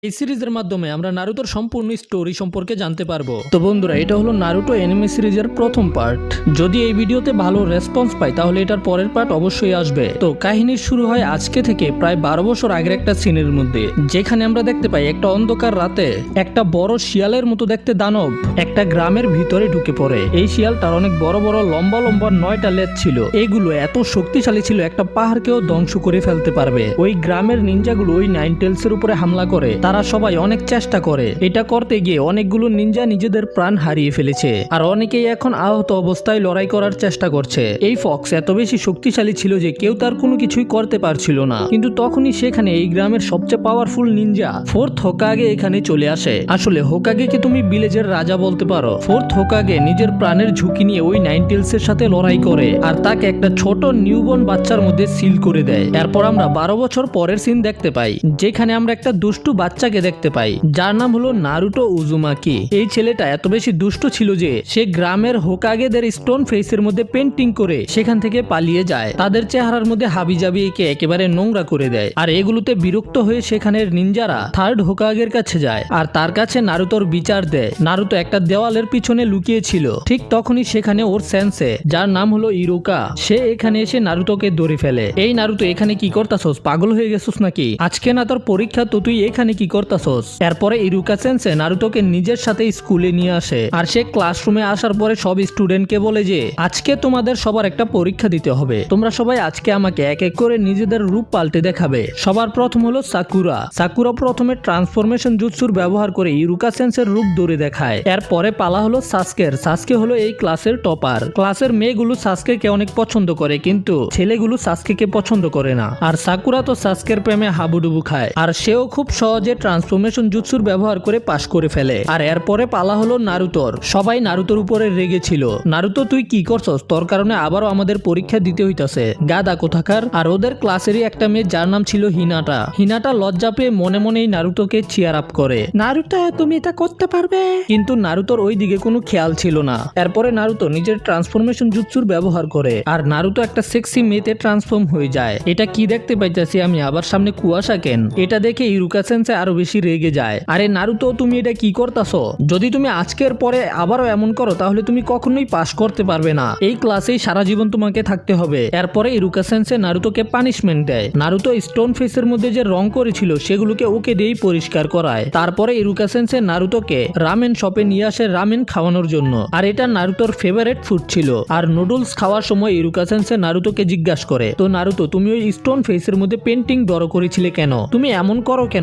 এই সিরিজের মাধ্যমে আমরা নারুতোর সম্পূর্ণ স্টোরি সম্পর্কে জানতে পারবো। তো বন্ধুরা, এটা হলো নারুতো অ্যানিমে সিরিজের প্রথম পার্ট। যদি এই ভিডিওতে ভালো রেসপন্স পাই তাহলে এটার পরের পার্ট অবশ্যই আসবে। তো কাহিনী শুরু হয় আজকে থেকে প্রায় 12 বছর আগের একটা সিনের মধ্যে, যেখানে আমরা দেখতে পাই একটা অন্ধকার রাতে একটা বড় শিয়ালের মতো দেখতে দানব একটা গ্রামের ভিতরে ঢুকে পড়ে। এই শিয়ালটার অনেক বড় বড় লম্বা লম্বা 9টা লেজ ছিল। এগুলো এত শক্তিশালী ছিল একটা পাহাড়কেও ধ্বংস করে ফেলতে পারবে। ওই গ্রামের নিনজাগুলো ওই নাইন টেলসের উপরে হামলা করে। তারা সবাই অনেক চেষ্টা করে, এটা করতে গিয়ে অনেকগুলো নিনজা নিজেদের প্রাণ হারিয়ে ফেলেছে, আর অনেকেই এখন আহত অবস্থায় লড়াই করার চেষ্টা করছে। এই ফক্স এত বেশি শক্তিশালী ছিল যে কেউ তার কোনো কিছুই করতে পারছিল না। কিন্তু তখনই সেখানে এই গ্রামের সবচেয়ে পাওয়ারফুল নিনজা ফোর্থ হোকাগে এখানে চলে আসে। আসলে হোকাগেকে তুমি ভিলেজের রাজা বলতে পারো। ফোর্থ হোকাগে নিজের প্রাণের ঝুঁকি নিয়ে ওই নাইন টেলসের সাথে লড়াই করে আর তাকে একটা ছোট নিউবর্ন বাচ্চার মধ্যে সিল করে দেয়। এরপর আমরা 12 বছর পরের সিন দেখতে পাই, যেখানে আমরা একটা দুষ্টু বাচ্চাকে দেখতে পাই যার নাম হলো নারুটো উজুমাকি। এই ছেলেটা এত বেশি দুষ্ট ছিল যে সে গ্রামের হোকাগেদের স্টোন ফেসের মধ্যে পেন্টিং করে সেখান থেকে পালিয়ে যায়। তাদের চেহারার মধ্যে হাবিজাবি এঁকে একেবারে নোংরা করে দেয়। আর এগুলোতে বিরক্ত হয়ে সেখানের নিনজারা থার্ড হোকাগের কাছে যায় আর তার কাছে নারুতোর বিচার দেয়। নারুতো একটা দেওয়ালের পিছনে লুকিয়ে ছিল। ঠিক তখনই সেখানে ওর সেন্সে, যার নাম হলো ইরুকা, সে এখানে এসে নারুতোকে ধরে ফেলে। এই নারুতো, এখানে কি করতাছস? পাগল হয়ে গেছস নাকি? আজকে না তোর পরীক্ষা, তো তুই এখানে কি করতাছস? এরপরে ইরুকা সেন্সে নারুতোকে নিজের সাথে স্কুলে নিয়ে আসে আর সে ক্লাসরুমে আসার পরে সব স্টুডেন্টকে বলে যে আজকে তোমাদের সবার একটা পরীক্ষা দিতে হবে। তোমরা সবাই আজকে আমাকে এক এক করে নিজেদের রূপ পাল্টে দেখাবে। সবার প্রথম হলো সাকুরা। সাকুরা প্রথমে ট্রান্সফরমেশন জুৎসুর ব্যবহার করে ইরুকা সেন্সের রূপ ধরে দেখায়। এরপরে পালা হলো সাসকের। সাসকে হলো এই ক্লাসের টপার। ক্লাসের মেয়েগুলো সাসকেকে অনেক পছন্দ করে, কিন্তু ছেলেগুলো সাসকেকে পছন্দ করে না। আর সাকুরা তো সাসকের প্রেমে হাবুডুবু খায়, আর সেও খুব সহজে ট্রান্সফরমেশন জুৎসুর ব্যবহার করে পাশ করে ফেলে। আর এরপরে পালা হলো নারুতোর। সবাই নারুতোর উপরে রেগে ছিল। নারুতো, তুই কি করছস? তোর কারণে আবারও আমাদের পরীক্ষা দিতে হইতাছে, গাদা কোথাকার। আর ওদের ক্লাসেরই একটা মেয়ে যার নাম ছিল হিনাটা। হিনাটা লজ্জা পেয়ে মনে মনেই নারুতোকে চিয়ার আপ করে, নারুতো তুমি এটা করতে পারবে। কিন্তু নারুতোর ওই দিকে কোনো খেয়াল ছিল না। এরপরে নারুতো নিজের ট্রান্সফরমেশন জুৎসুর ব্যবহার করে আর নারুতো একটা সেক্সি মেয়েতে ট্রান্সফর্ম হয়ে যায়। এটা কি দেখতে পাইতেছি আমি? আবার সামনে কুয়াশা কেন? এটা দেখে ইরুকা সেন্সে আরো বেশি রেগে যায়। আরে নারুতো, তুমি এটা কি করতাছো? যদি তুমি আজকের পরে আবারও এমন করো তাহলে তুমি কখনোই পাস করতে পারবে না। এই ক্লাসেই সারা জীবন তোমাকে থাকতে হবে। এরপরে ইরুকা সেন্সে নারুতোকে পানিশমেন্ট দেয়। নারুতো স্টোন ফেসের মধ্যে যে রং করেছিল সেগুলোকে ওকে দিয়েই পরিষ্কার করায়। তারপরে ইরুকা সেন্সে নারুতোকে রামেন শপে নিয়ে আসে রামেন খাওয়ানোর জন্য। আর এটা নারুতোর ফেভারিট ফুড ছিল। আর নুডলস খাওয়ার সময় ইরুকা সেন্সে নারুতোকে জিজ্ঞাসা করে, তো নারুতো, তুমি ওই স্টোন ফেসের মধ্যে পেন্টিং ড্র করেছিলে কেন? তুমি এমন করো কেন?